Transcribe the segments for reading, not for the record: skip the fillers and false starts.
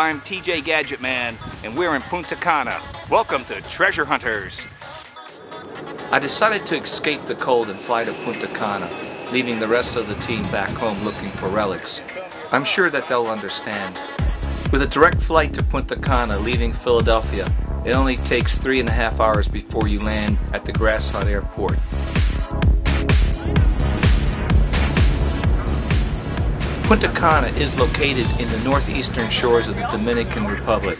I'm TJ Gadget Man, and we're in Punta Cana. Welcome to Treasure Hunters. I decided to escape the cold and fly to Punta Cana, leaving the rest of the team back home looking for relics. I'm sure that they'll understand. With a direct flight to Punta Cana leaving Philadelphia, it only takes 3.5 hours before you land at the Grass Hut Airport. Punta Cana is located in the northeastern shores of the Dominican Republic.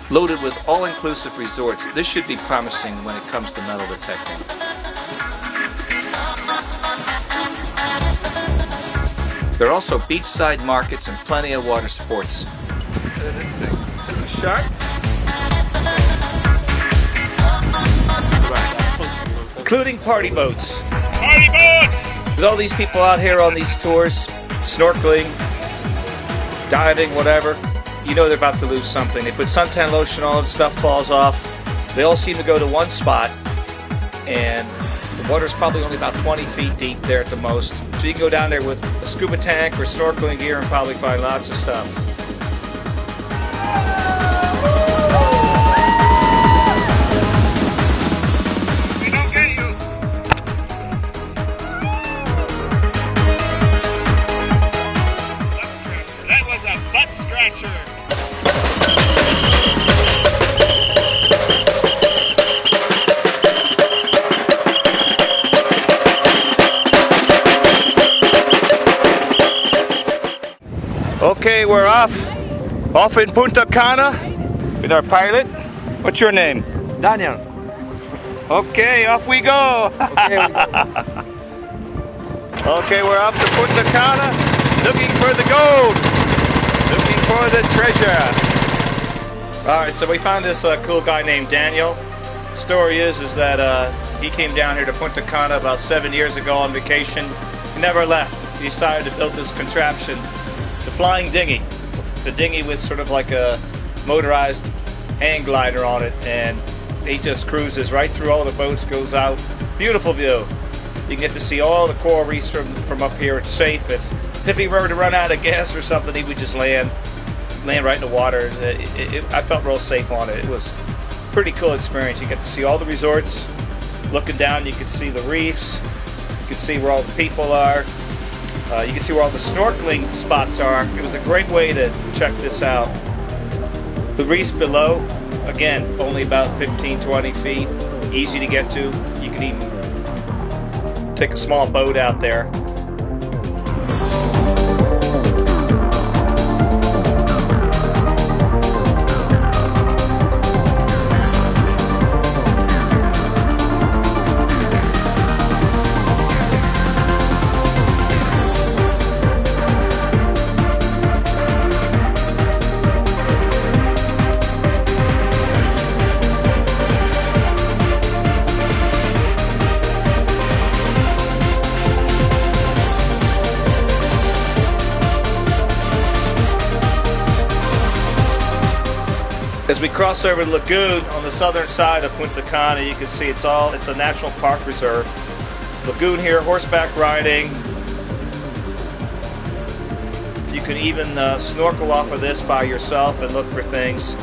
Loaded with all-inclusive resorts, this should be promising when it comes to metal detecting. There are also beachside markets and plenty of water sports. This thing. Is it a shark? Including party boats. Party boats! With all these people out here on these tours, snorkeling, diving, whatever, you know they're about to lose something. They put suntan lotion on, stuff falls off. They all seem to go to one spot, and the water's probably only about 20 feet deep there at the most. So you can go down there with a scuba tank or snorkeling gear and probably find lots of stuff. Okay, we're off in Punta Cana with our pilot. What's your name? Daniel. Okay, off we go. Okay, we're off to Punta Cana, looking for the gold, looking for the treasure. All right, so we found this cool guy named Daniel. The story is that he came down here to Punta Cana about 7 years ago on vacation. He never left. He decided to build this contraption. It's a flying dinghy. It's a dinghy with sort of like a motorized hang glider on it, and he just cruises right through all the boats, goes out. Beautiful view. You can get to see all the coral reefs from up here. It's safe. If he were to run out of gas or something, he would just land right in the water. I felt real safe on it. It was a pretty cool experience. You get to see all the resorts. Looking down, you can see the reefs. You can see where all the people are. You can see where all the snorkeling spots are. It was a great way to check this out. The reefs below, again, only about 15-20 feet. Easy to get to. You can even take a small boat out there. As we cross over the lagoon on the southern side of Punta Cana, you can see it's a national park reserve. Lagoon here, horseback riding. You can even snorkel off of this by yourself and look for things.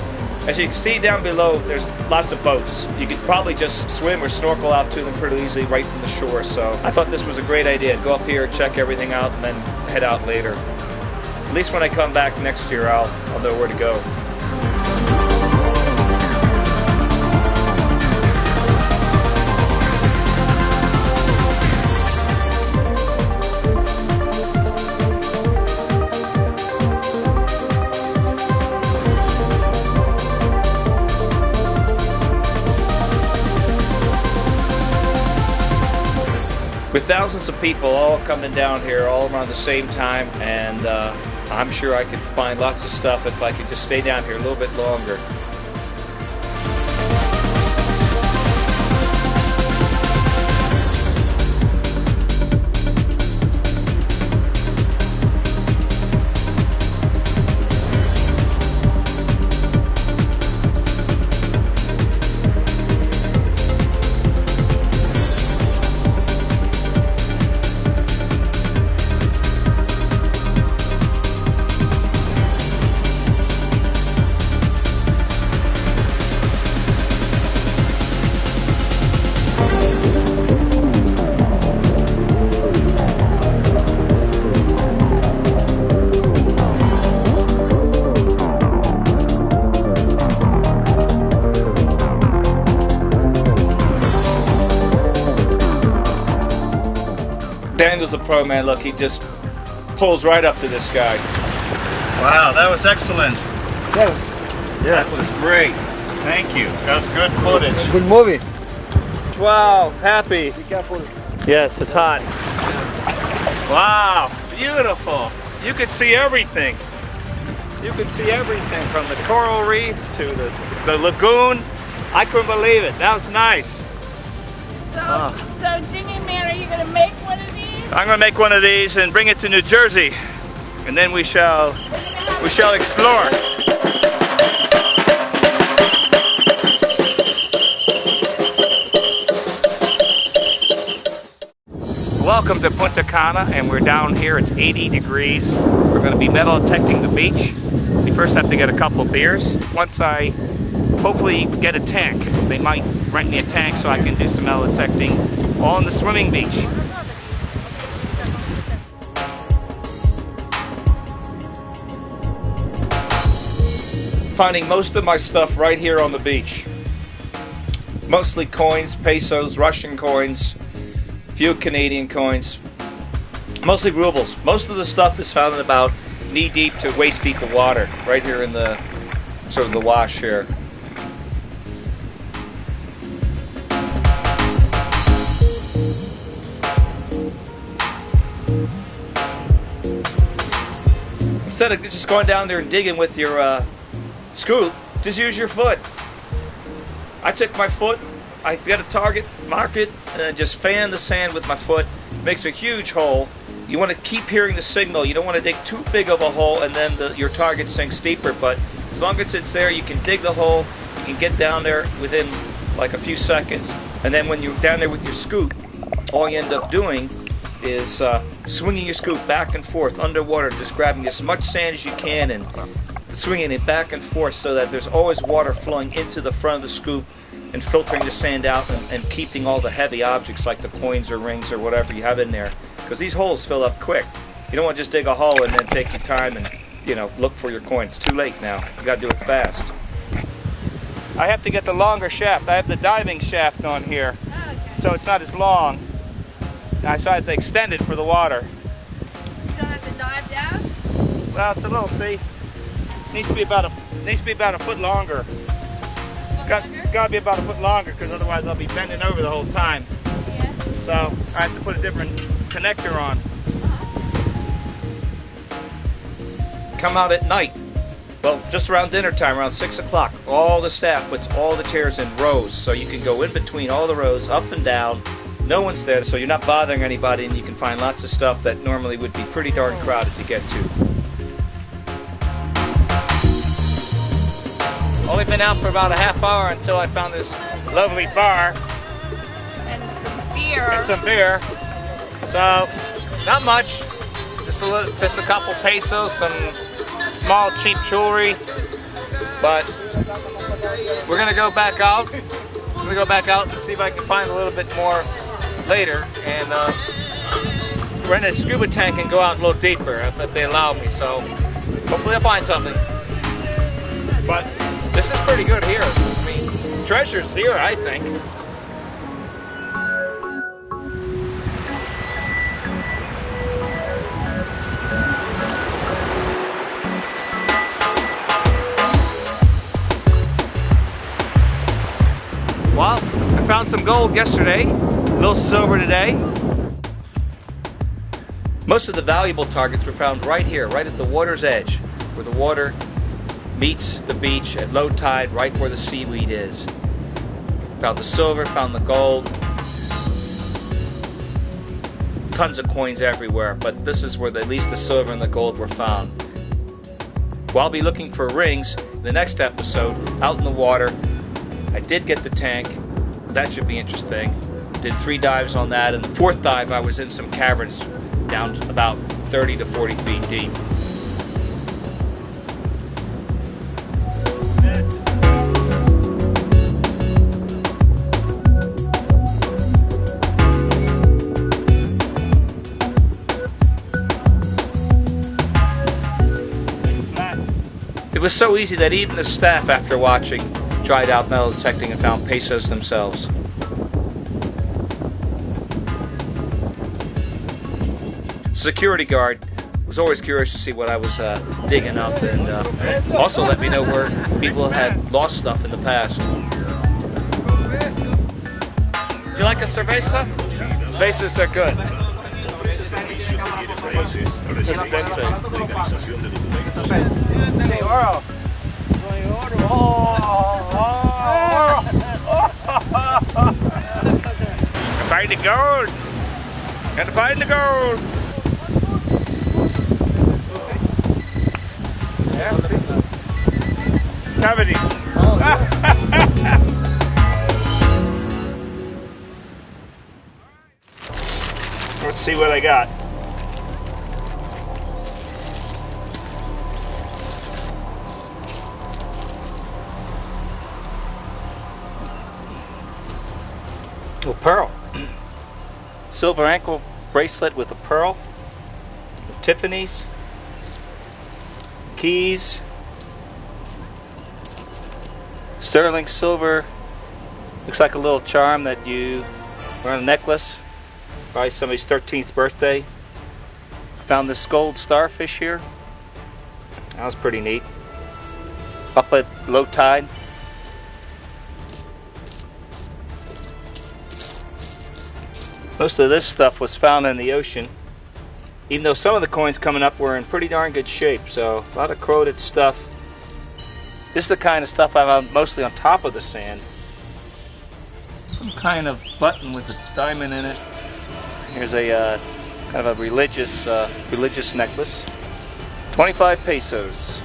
As you can see down below, there's lots of boats. You could probably just swim or snorkel out to them pretty easily right from the shore. So I thought this was a great idea. Go up here, check everything out, and then head out later. At least when I come back next year, I'll know where to go. With thousands of people all coming down here all around the same time, and I'm sure I could find lots of stuff if I could just stay down here a little bit longer. was a pro, man. Look, he just pulls right up to this guy. Wow, that was excellent. Yeah. That was great. Thank you. That was good footage. Good movie. Wow, happy. Be careful. Yes, it's hot. Wow, beautiful. You could see everything. You could see everything from the coral reef to the lagoon. I couldn't believe it. That was nice. So Dinghy Man, are you going to make one of these? I'm going to make one of these and bring it to New Jersey, and then we shall explore. Welcome to Punta Cana, and we're down here. It's 80 degrees. We're going to be metal detecting the beach. We first have to get a couple beers. Once I hopefully get a tank, they might rent me a tank so I can do some metal detecting on the swimming beach. Finding most of my stuff right here on the beach. Mostly coins, pesos, Russian coins, few Canadian coins, mostly rubles. Most of the stuff is found in about knee deep to waist deep of water, right here in the sort of the wash here. Instead of just going down there and digging with your scoop, just use your foot. I took my foot, I got a target, mark it, and then just fan the sand with my foot. Makes a huge hole. You want to keep hearing the signal. You don't want to dig too big of a hole and then your target sinks deeper. But as long as it's there, you can dig the hole. You can get down there within like a few seconds. And then when you're down there with your scoop, all you end up doing is swinging your scoop back and forth underwater, just grabbing as much sand as you can and swinging it back and forth so that there's always water flowing into the front of the scoop and filtering the sand out and keeping all the heavy objects like the coins or rings or whatever you have in there, because these holes fill up quick. You don't want to just dig a hole and then take your time and, you know, look for your coins. It's too late now. You got to do it fast. I have to get the longer shaft. I have the diving shaft on here, so it's not as long. I decided to extend it for the water. You don't have to dive down? Well, it's a little, see, needs to be about a foot longer. Got to be about a foot longer, because otherwise I'll be bending over the whole time. Yeah. So I have to put a different connector on. Come out at night. Well, just around dinner time, around 6 o'clock, all the staff puts all the chairs in rows, so you can go in between all the rows, up and down. No one's there, so you're not bothering anybody, and you can find lots of stuff that normally would be pretty darn crowded to get to. Only been out for about a half hour until I found this lovely bar. And some beer. And some beer. So, not much. Just a couple pesos, some small cheap jewelry. But we're gonna go back out. I'm gonna go back out and see if I can find a little bit more later, and rent a scuba tank and go out a little deeper if they allow me. So hopefully I'll find something. But this is pretty good here. I mean, treasure's here, I think. Well, I found some gold yesterday, a little silver today. Most of the valuable targets were found right here, right at the water's edge, where the water meets the beach at low tide, right where the seaweed is. Found the silver, found the gold. Tons of coins everywhere, but this is where at least the silver and the gold were found. Well, I'll be looking for rings in the next episode, out in the water. I did get the tank. That should be interesting. Did 3 dives on that, and the 4th dive I was in some caverns down about 30 to 40 feet deep. It was so easy that even the staff, after watching, tried out metal detecting and found pesos themselves. security guard was always curious to see what I was digging up, and also let me know where people had lost stuff in the past. Do you like a cerveza? Cervezas are good. Find the gold! Gotta find the gold! Cavity. Let's see what I got. Oh, pearl. Silver ankle bracelet with a pearl. Tiffany's. Keys. Sterling silver. Looks like a little charm that you wear on a necklace. Probably somebody's 13th birthday. Found this gold starfish here. That was pretty neat. Up at low tide. Most of this stuff was found in the ocean, even though some of the coins coming up were in pretty darn good shape. So a lot of corroded stuff. This is the kind of stuff I found mostly on top of the sand. Some kind of button with a diamond in it. Here's a kind of a religious necklace. 25 pesos.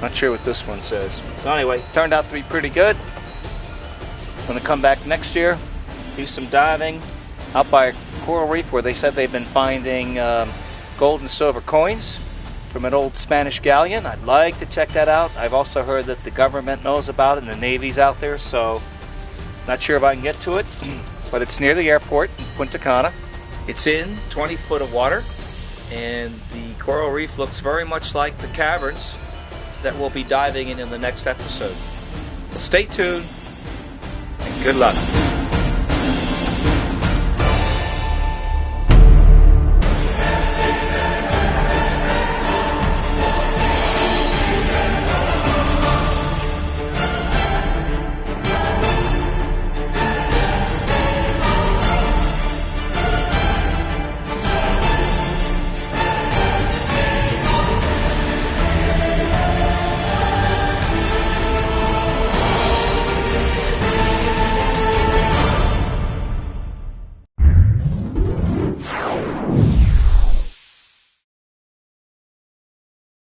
Not sure what this one says. So anyway, turned out to be pretty good. I'm going to come back next year, do some diving out by a coral reef where they said they've been finding gold and silver coins from an old Spanish galleon. I'd like to check that out. I've also heard that the government knows about it and the Navy's out there, so not sure if I can get to it, but it's near the airport in Punta Cana. It's in 20 foot of water, and the coral reef looks very much like the caverns that we'll be diving in the next episode. So stay tuned. Good luck.